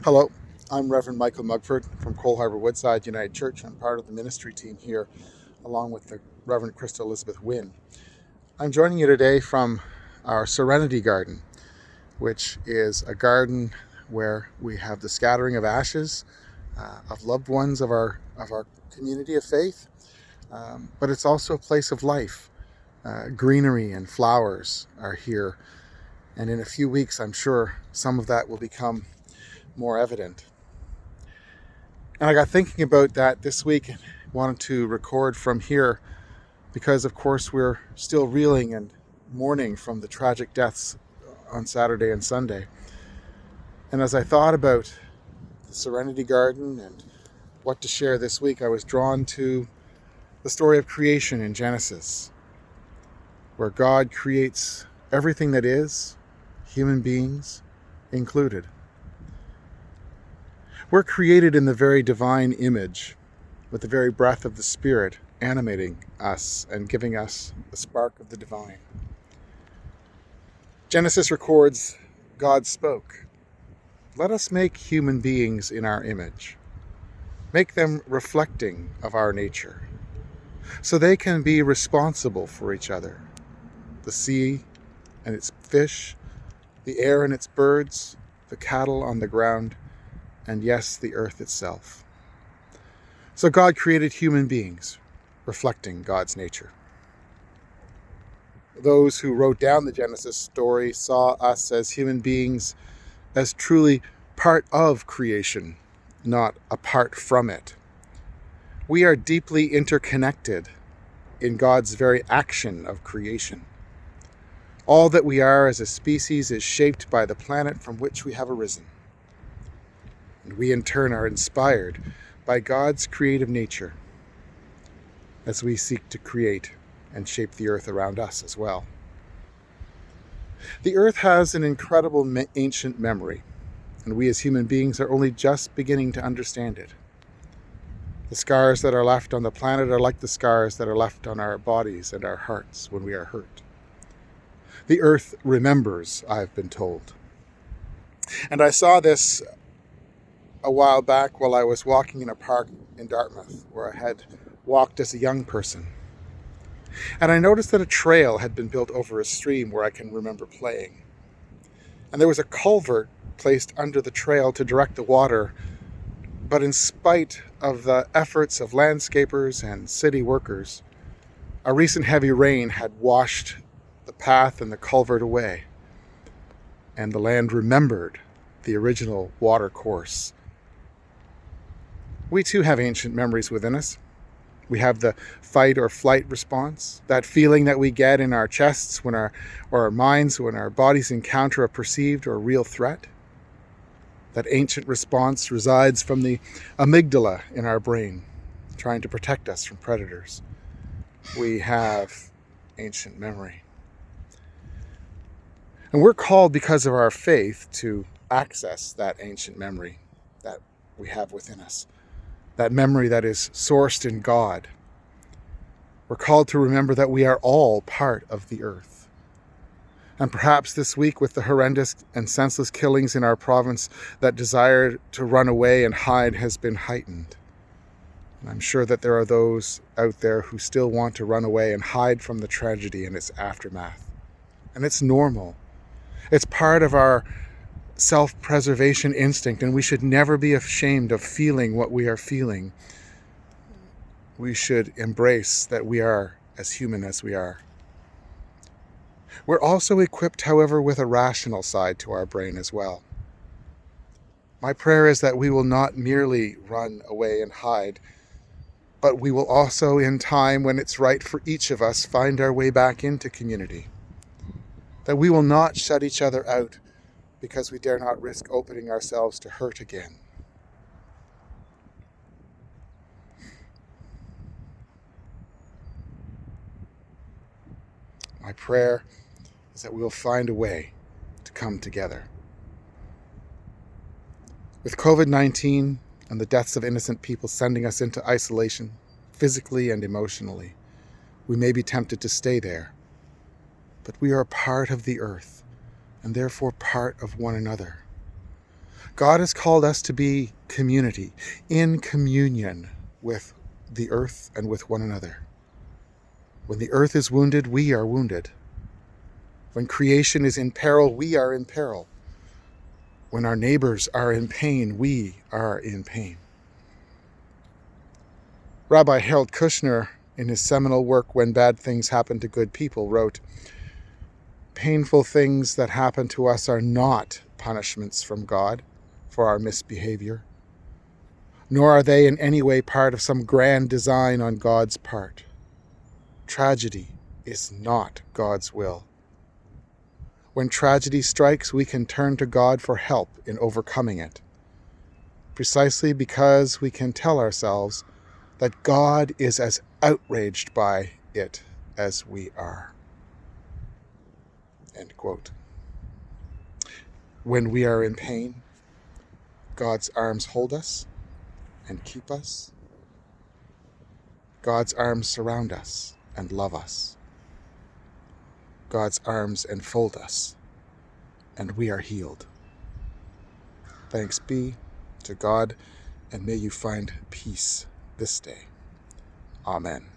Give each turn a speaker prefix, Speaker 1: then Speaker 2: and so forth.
Speaker 1: Hello, I'm Reverend Michael Mugford from Harbour Woodside United Church. I'm part of the ministry team here, along with the Reverend Krista Elizabeth Wynne. I'm joining you today from our Serenity Garden, which is a garden where we have the scattering of ashes of loved ones of our community of faith, but it's also a place of life. Greenery and flowers are here, and in a few weeks, I'm sure some of that will become more evident. And I got thinking about that this week and wanted to record from here because, of course, we're still reeling and mourning from the tragic deaths on Saturday and Sunday. And as I thought about the Serenity Garden and what to share this week, I was drawn to the story of creation in Genesis, where God creates everything that is, human beings included. We're created in the very divine image, with the very breath of the Spirit animating us and giving us the spark of the divine. Genesis records, God spoke, "Let us make human beings in our image, make them reflecting of our nature, so they can be responsible for each other, the sea and its fish, the air and its birds, the cattle on the ground, and yes, the earth itself." So God created human beings, reflecting God's nature. Those who wrote down the Genesis story saw us as human beings as truly part of creation, not apart from it. We are deeply interconnected in God's very action of creation. All that we are as a species is shaped by the planet from which we have arisen. And we in turn are inspired by God's creative nature as we seek to create and shape the earth around us as well. The earth has an incredible ancient memory, and we as human beings are only just beginning to understand it. The scars that are left on the planet are like the scars that are left on our bodies and our hearts when we are hurt. The earth remembers, I've been told. And I saw this a while back while I was walking in a park in Dartmouth, where I had walked as a young person. And I noticed that a trail had been built over a stream where I can remember playing. And there was a culvert placed under the trail to direct the water, but in spite of the efforts of landscapers and city workers, a recent heavy rain had washed the path and the culvert away, and the land remembered the original water course. We too have ancient memories within us. We have the fight or flight response, that feeling that we get in our chests or our minds when our bodies encounter a perceived or real threat. That ancient response resides from the amygdala in our brain, trying to protect us from predators. We have ancient memory. And we're called because of our faith to access that ancient memory that we have within us. That memory that is sourced in God. We're called to remember that we are all part of the earth. And perhaps this week, with the horrendous and senseless killings in our province, that desire to run away and hide has been heightened. And I'm sure that there are those out there who still want to run away and hide from the tragedy and its aftermath. And it's normal. It's part of our self-preservation instinct, and we should never be ashamed of feeling what we are feeling. We should embrace that we are as human as we are. We're also equipped, however, with a rational side to our brain as well. My prayer is that we will not merely run away and hide, but we will also, in time when it's right for each of us, find our way back into community. That we will not shut each other out because we dare not risk opening ourselves to hurt again. My prayer is that we will find a way to come together. With COVID-19 and the deaths of innocent people sending us into isolation, physically and emotionally, we may be tempted to stay there. But we are part of the earth, and therefore part of one another. God has called us to be community, in communion with the earth and with one another. When the earth is wounded, we are wounded. When creation is in peril, we are in peril. When our neighbors are in pain, we are in pain. Rabbi Harold Kushner, in his seminal work, When Bad Things Happen to Good People, wrote, "Painful things that happen to us are not punishments from God for our misbehavior, nor are they in any way part of some grand design on God's part. Tragedy is not God's will. When tragedy strikes, we can turn to God for help in overcoming it, precisely because we can tell ourselves that God is as outraged by it as we are." End quote. When we are in pain, God's arms hold us and keep us. God's arms surround us and love us. God's arms enfold us, and we are healed. Thanks be to God, and may you find peace this day. Amen.